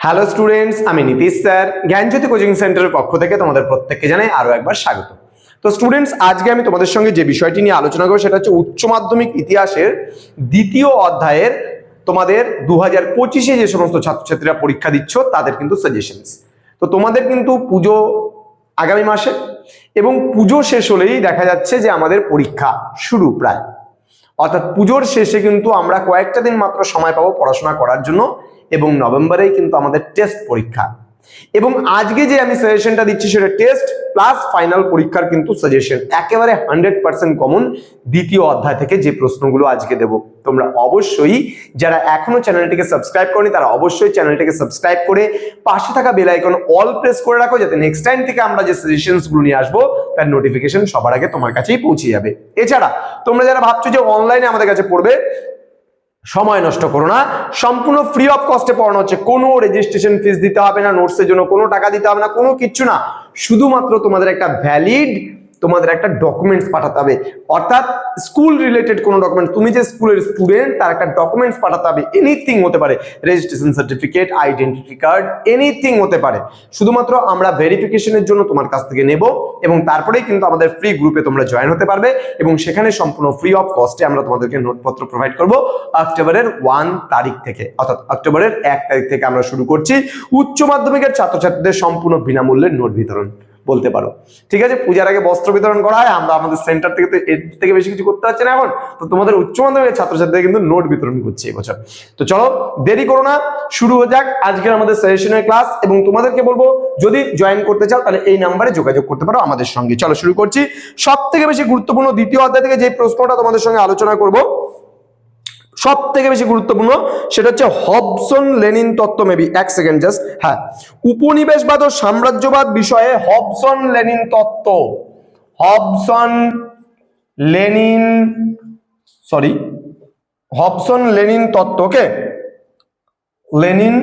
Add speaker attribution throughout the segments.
Speaker 1: Hello students, আমি Nitish sir জ্ঞানজ্যোতি coaching সেন্টারের পক্ষ থেকে তোমাদের প্রত্যেককে জানাই আরো একবার স্বাগত। তো স্টুডেন্টস, আজকে আমি তোমাদের সঙ্গে যে বিষয়টি নিয়ে আলোচনা করব সেটা হচ্ছে উচ্চ মাধ্যমিক ইতিহাসের দ্বিতীয় অধ্যায়ের তোমাদের 2025-এ যে সমস্ত ছাত্রছাত্রীরা পরীক্ষা দিচ্ছ তাদের কিন্তু সাজেশনস। তো তোমাদের কিন্তু পুজো আগামী মাসে এবং পুজো শেষ হলেই দেখা যাচ্ছে যে আমাদের পরীক্ষা শুরু প্রায়, অর্থাৎ পুজোর শেষে কিন্তু আমরা কয়েকটা দিন মাত্র সময় পাবো পড়াশোনা করার জন্য এবং নভেম্বরেই কিন্তু আমাদের টেস্ট পরীক্ষা। এবং আজকে যে আমি সাজেশনটা দিচ্ছি সেটা টেস্ট প্লাস ফাইনাল পরীক্ষার কিন্তু সাজেশন, একেবারে 100% কমন দ্বিতীয় অধ্যায় থেকে যে প্রশ্নগুলো আজকে দেব। তোমরা অবশ্যই যারা এখনো চ্যানেলটিকে সাবস্ক্রাইব করনি তারা অবশ্যই চ্যানেলটিকে সাবস্ক্রাইব করে পাশে থাকা বেল আইকন অল প্রেস করে রাখো, যাতে নেক্সট টাইম থেকে আমরা যে সাজেশনস গুলো নিয়ে আসবো তার নোটিফিকেশন সবার আগে তোমার কাছেই পৌঁছে যাবে। এছাড়া তোমরা যারা ভাবছো যে অনলাইনে আমাদের কাছে পড়বে, সময় নষ্ট করো না, সম্পূর্ণ ফ্রি অফ কস্টে পড়ানো হচ্ছে। কোনো রেজিস্ট্রেশন ফিস দিতে হবে না, নোটসের জন্য কোনো টাকা দিতে হবে না, কোনো কিচ্ছু না। শুধুমাত্র তোমাদের একটা ভ্যালিড একটা ডকুমেন্টস পাঠাতে হবে, অর্থাৎ স্কুল রিলেটেড কোনো ডকুমেন্ট, তুমি যে স্কুলের স্টুডেন্ট তার একটা ডকুমেন্টস পাঠাতে হবে। এনিথিং হতে পারে, registration certificate, identity card, anything হতে পারে। শুধুমাত্র আমরা ভেরিফিকেশনের জন্য তোমার কাছ থেকে নেব এবং তারপরেই কিন্তু আমাদের ফ্রি গ্রুপে তোমরা জয়েন হতে পারবে এবং সেখানে সম্পূর্ণ ফ্রি অফ কস্টে আমরা তোমাদেরকে নোটপত্র প্রোভাইড করব। অক্টোবরের 1 তারিখ থেকে, অর্থাৎ অক্টোবরের 1 তারিখ থেকে আমরা শুরু করছি উচ্চ মাধ্যমিকের ছাত্রছাত্রীদের সম্পূর্ণ বিনামূল্যে নোট বিতরণ বলতে পারো। ঠিক আছে, পূজার আগে বস্ত্র বিতরণ করা হয়, আমরা আমাদের সেন্টার থেকে তো এর থেকে বেশি কিছু করতে পারছি না এখন, তো তোমাদের উচ্চ মাধ্যমিকের ছাত্রছাত্রীদের কিন্তু নোট বিতরণ করছি এই বছর। তো চলো দেরি করো না, শুরু হয়ে যাক আজকের আমাদের সাজেশনের ক্লাস। এবং তোমাদেরকে বলবো যদি জয়েন করতে চাও তাহলে এই নাম্বারে যোগাযোগ করতে পারো আমাদের সঙ্গে। চলো শুরু করছি। সব থেকে বেশি গুরুত্বপূর্ণ দ্বিতীয় অধ্যায় থেকে যে প্রশ্নটা তোমাদের সঙ্গে আলোচনা করব, সব থেকে বেশি গুরুত্বপূর্ণ সেটা হচ্ছে হবসন লেনিন তত্ত্ব। মেবি এক সেকেন্ড জাস্ট, হ্যাঁ, উপনিবেশবাদ ও সাম্রাজ্যবাদ বিষয়ে হবসন লেনিন তত্ত্ব, হবসন লেনিন তত্ত্ব, ওকে, লেনিন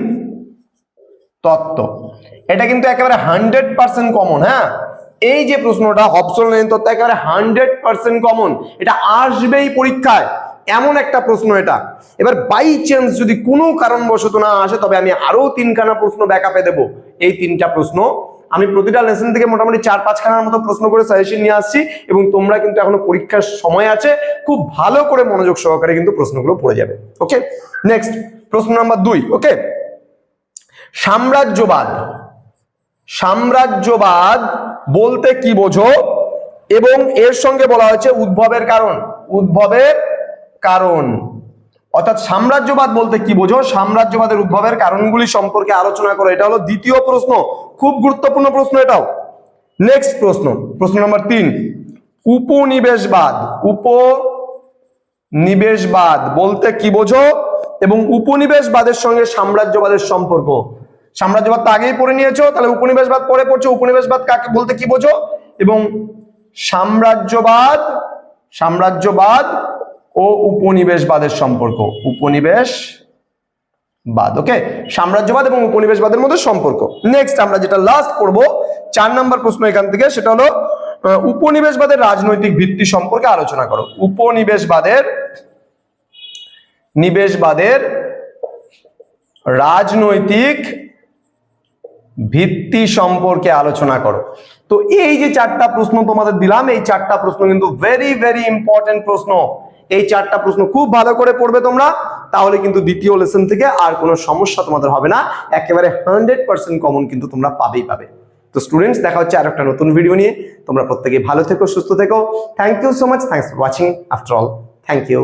Speaker 1: তত্ত্ব, এটা কিন্তু একেবারে 100% কমন। হ্যাঁ, এই যে প্রশ্নটা হবসন লেনিন তত্ত্ব একেবারে 100% কমন, এটা আসবেই পরীক্ষায়, এমন একটা প্রশ্ন এটা। এবার বাই চান্স যদি কোনো কারণবশত না আসে তবে আমি আরো 3খানা প্রশ্ন ব্যাকআপে দেবো। এই 3টা প্রশ্ন আমি প্রতিটা লেসন থেকে মোটামুটি 4-5 খানার মতো প্রশ্ন করে সাজেশন নিয়ে আসছি এবং তোমরা কিন্তু এখনো পরীক্ষার সময় আছে, খুব ভালো করে মনোযোগ সহকারে কিন্তু প্রশ্নগুলো পড়ে যাবে। ওকে, নেক্সট প্রশ্ন নাম্বার 2। ওকে, সাম্রাজ্যবাদ বলতে কি বোঝো এবং এর সঙ্গে বলা হয়েছে উদ্ভবের কারণ, অর্থাৎ সাম্রাজ্যবাদ বলতে কি বোঝো, সাম্রাজ্যবাদের উদ্ভবের কারণগুলি সম্পর্কে আলোচনা করো। এটা হলো দ্বিতীয় প্রশ্ন, খুব গুরুত্বপূর্ণ প্রশ্ন এটাও। নেক্সট প্রশ্ন নাম্বার 3, উপনিবেশবাদ বলতে কি বোঝো এবং উপনিবেশবাদের সঙ্গে সাম্রাজ্যবাদের সম্পর্ক। সাম্রাজ্যবাদ তো আগেই পড়ে নিয়েছো, তাহলে উপনিবেশবাদ পরে পড়ছো, উপনিবেশবাদ কাকে বলতে কি বোঝো এবং সাম্রাজ্যবাদ ও উপনিবেশবাদের সম্পর্ক, উপনিবেশবাদ, ওকে, সাম্রাজ্যবাদ এবং উপনিবেশবাদের মধ্যে সম্পর্ক। নেক্সট আমরা যেটা লাস্ট পড়বো 4 নম্বর প্রশ্ন এখান থেকে, সেটা হলো উপনিবেশবাদের রাজনৈতিক ভিত্তি সম্পর্কে আলোচনা করো। উপনিবেশবাদের রাজনৈতিক ভিত্তি সম্পর্কে আলোচনা করো। তো এই যে 4টা প্রশ্ন তোমাদের দিলাম, এই 4টা প্রশ্ন কিন্তু ভেরি ভেরি ইম্পর্টেন্ট প্রশ্ন। এই 4টা প্রশ্ন খুব ভালো করে পড়বে তোমরা, তাহলে কিন্তু দ্বিতীয় লেসন থেকে আর কোনো সমস্যা তোমাদের হবে না, একেবারে 100% কমন কিন্তু তোমরা পাবে। তো স্টুডেন্টস, দেখা হচ্ছে আর একটা নতুন ভিডিও নিয়ে। তোমরা প্রত্যেকে ভালো থেকো, সুস্থ থেকো। Thank you so much, thanks for watching after all, thank you.